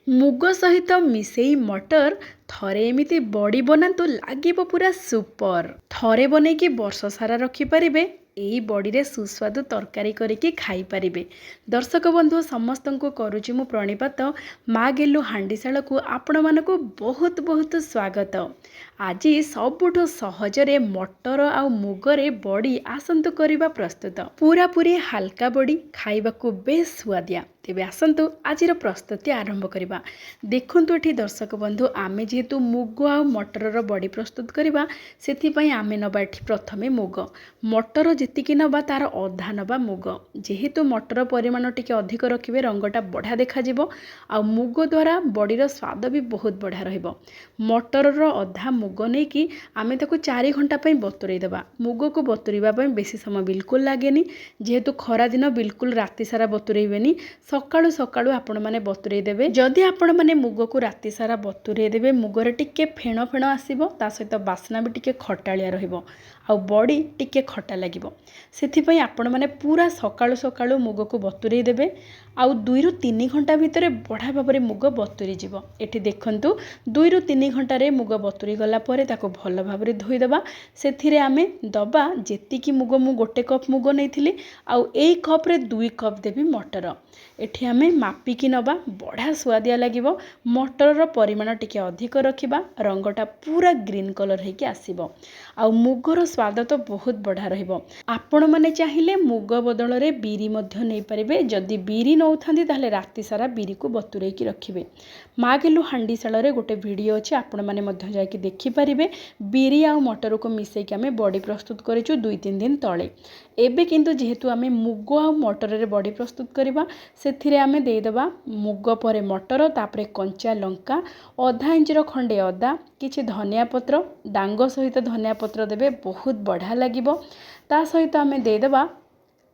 मुग सहित मिसेई मटर थरे एमिति बड़ी बनातु लागिबो पूरा सुपर। थरे बनेकी वर्ष सारा रखिपारिबे। एई बड़ीरे सुस्वादु तरकारी करिकी खाई पारिबे। दर्शक बंधु समस्त को करुची मु प्रणिपात। माँ गेलु हांडीशाल को आपण मानकु बहुत बहुत स्वागत। आज सबुठु सहजरे मटर आउ मुगरे बड़ी आसंतु करिबा प्रस्तुत। पूरा पूरी हल्का बड़ी खाइबाकू बेस स्वादिया। तेबे आसंतु आजिर प्रस्तुति आरंभ करिबा। देखंतु एठी दर्शक बंधु आमे जेहेतु मुग आ मटरर बड़ी प्रस्तुत करिबा सेथिपई आमे नबा एठी प्रथमे मुग। मटर जेतिकी नबा तार अधा नबा मुग। जेहेतु मटर परिमाण टिके अधिक रखिबे रंगटा बढ़िया देखा जिवो आ मुग द्वारा बड़ीर स्वाद भी बहुत बढ़िया रहिबो। मटरर अधा मुग नेकी आमे ताकू 4 घंटा पई बतुरेई देबा। मुग को बतुरेबा पई बेसी समय बिल्कुल लागेनी। जेहेतु खरा दिन बिल्कुल राति सारा बतुरेइबेनी। सकाळु सकाळु आपण माने बतुरेई देबे। जदि आपण माने मुग को राति सारा बतुरेई देबे मुगरे टिके फेण फेण आसीबो ता सहित बास्ना भी टिके खटालिया रहिबो आ बड़ी टिके खटा लागिबो। सेथिपई आपण माने पूरा सकाळु सकाळु मुग को बतुरेई देबे आउ 2 रु 3 घंटा भितरे बढ़िया भाबरे मुग बतुरी जिवो। एठी देखंतु 2 रु 3 घंटा रे मुग बतुरी गला परे ताको भल भाबरे धोई देबा। सेथिरे आमे दबा जेतिकी मुग मु 1 कप मुग नेइथिली आउ एई कप रे 2 कप देबी मटर। एठी आमे मापिकी नबा बढ़िया स्वादिया लागिबो। मटरर परिमाण टिके अधिक रखिबा रंगटा पूरा ग्रीन कलर हेकी आसीबो आउ मुगर स्वाद तो बहुत बढ़िया रहिबो। आपण माने चाहिले मुग बदल रे बीरी मध्य नै परिबे। जदि बीरी नौथांदी ताहले राति सारा बीरी को बतुरेई की रखिबे। माँ गेलु हांडीशाल रे गोटे वीडियो अछि आपण माने मध्य जायकी देखि परिबे। बीरी आ मटर को मिसई के आमे बड़ी प्रस्तुत करिचु 2-3 दिन तळे। एबे किंतु जेहेतु आमे मुग आ मटर रे बड़ी प्रस्तुत करिबा सेथिरे आमे देई देबा मुग परे मटर तापरे कंचा लंका आधा इंचर खंडे अदा किछि धनिया पत्र डांग सहित धनिया पत्र देबे बहुत बढ़िया लागिबो। ता सहित आमे देई देबा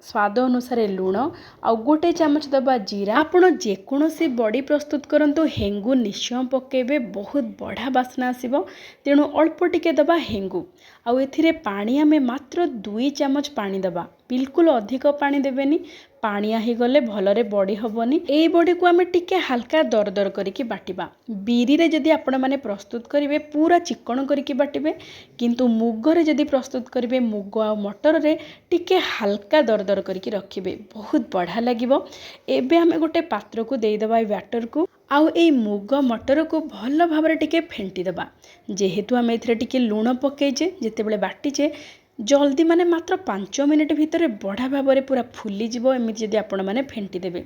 स्वाद अनुसार लूण आ 1 चामच दबा जीरा। आपण जेकोसी बड़ी प्रस्तुत करंतु हेंगु निश्चय पकेबे बहुत बढ़िया बास्ना आसीबो। तेणु अल्प टिके दबा हेंगु आउ एथिरे पानी आमे मात्र 2 चामच पानी दबा। बिल्कुल अधिक पानी देबेनी। पानिया ही गले भलरे बड़ी हबनी। एई बड़ी को आमे टिके हल्का दरदर करिकी बाटिबा। बीरी रे जदि आपण माने प्रस्तुत करिवे पूरा चिकन करिकी बाटिबे किंतु मुग रे जदि प्रस्तुत करिवे मुग आ मटर रे टिके हल्का दरदर करिकी रखिबे बहुत बढ़िया लागिबो। एबे आमे गोटे पात्र को देई देबा बैटर को आउ ए मुग मटर को भल भाबरे टिके फेंटी देबा। जेहेतु आमे एथिरे टिके लूण पकेइजे जेतेबेले बाटिचे जल्दी माने मात्र 5 मिनिट भितर बढ़िया भाबरे पूरा फुली जिवो। एमिति जदि आपण माने फेंटी देबे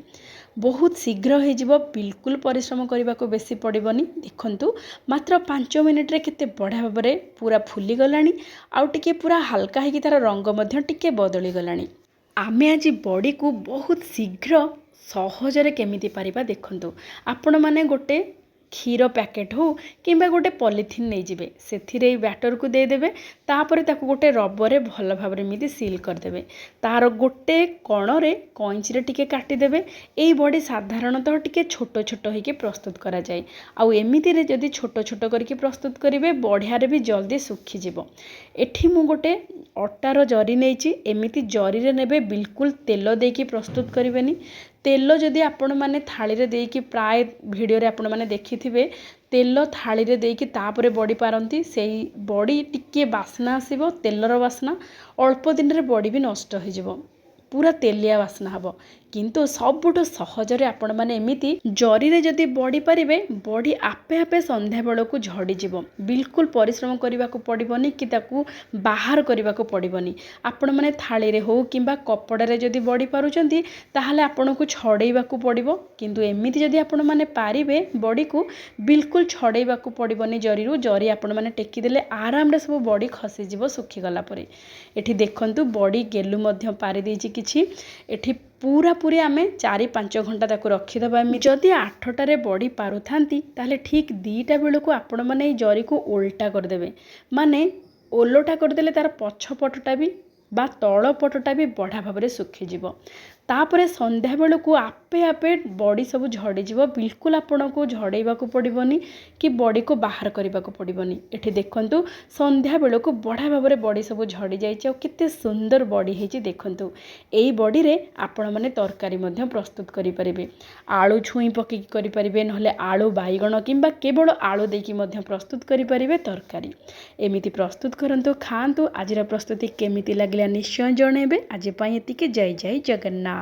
बहुत शीघ्र हो जिवो। बिल्कुल परिश्रम करबा को बेसी पड़िबनी। देखंतु मात्र 5 मिनिट रे केते बढ़िया भाबरे पूरा फुली गलानी आउ टिके पूरा हल्का हेकी तार रंग मध्य टिके बदली गलानी। आमे आज बड़ी को बहुत शीघ्र सहजरे केमिति पारिबा देखंतु। आपण माने गोटे क्षीर पैकेट हो किंबा गोटे पॉलिथिन नहीं जिबे सेथिरे बैटर को दे देबे। तापरे ताको गोटे रबर रे भल भाबरे मिति सील कर देबे। तार गोटे कोण रे कैंची रे टिके काटी देबे। एई बड़ी साधारणतः टिके छोट छोट होके प्रस्तुत करा जाय आउ एमिति रे जदि छोट छोट करके प्रस्तुत करिवे बढ़िया रे भी जल्दी सुखी जिवो। एठी मु गोटे अटार जरी नेइची। एमिति जरी रे नेबे बिल्कुल तेल देकी प्रस्तुत करिवेनी। तेल जदि आपण माने थाली रे देकी प्राय वीडियो रे आपण माने देखिथिबे तेल थाली रे देकी तापरे बड़ी पारंती सेही बड़ी टिके बास्ना आसीबो तेलर बास्ना। अल्प दिन रे बड़ी भी नष्ट हो जिवो पूरा तेलिया बास्ना हबो। किंतु सबुठो सहजरे आपण माने एमिति जरी रे जदि बड़ी पारिबे बड़ी आपे आपे संध्या बेल को झड़ी जिवो। बिल्कुल परिश्रम करबा को पड़िबनी कि ताकू बाहर करबा को पड़िबनी। आपण माने थाली रे हो किंबा कपड़ा रे जदि बड़ी पारुचंती ताहले आपण को छड़ेइबा को पड़िबो। किंतु एमिति जदि आपण माने पारिबे बड़ी को बिल्कुल छड़ेइबा को पड़िबनी जरी रु। जरी आपण माने टेकी देले आराम रे सब बड़ी खसी जिवो सुखी गला परे। एठी देखंतु बड़ी गेलु मध्य पारि देछि किछि। एठी पूरा पूरी आमे 4-5 घंटा ताको रखिदबा। जदि 8टारे बड़ी पारुथांती ताहले ठीक 2टा बेलू को आपण माने जरी को उल्टा कर देबे। माने ओलोटा कर देले तार पछ पटटा भी बा तळ पटटा भी बढ़िया भाबरे सुखी जिवो। तापर संध्या बेलू आपे आपे बड़ी सब झड़ीज बिल्कुल आपन को झड़ेबा पड़ोनी कि बड़ी को बाहर करने को पड़ोनी। एठी देखंतु संध्या बेलू बढ़िया भाव में बड़ी सब झड़ी जाइए केते सुंदर बड़ी है देखंतु। एई बड़ी रे आपण माने तरकारी मध्य प्रस्तुत करि परिबे। आलू छुई पकई करि परिबे नहले आलू बाइगण किंबा केवल आलू देकी मध्य प्रस्तुत करि परिबे तरकारी। एमिति प्रस्तुत करंतु खांतु। आजिर प्रस्तुति केमिति लागला निश्चय जणेबे। आज पई एतिके। जय जय जगन्नाथ।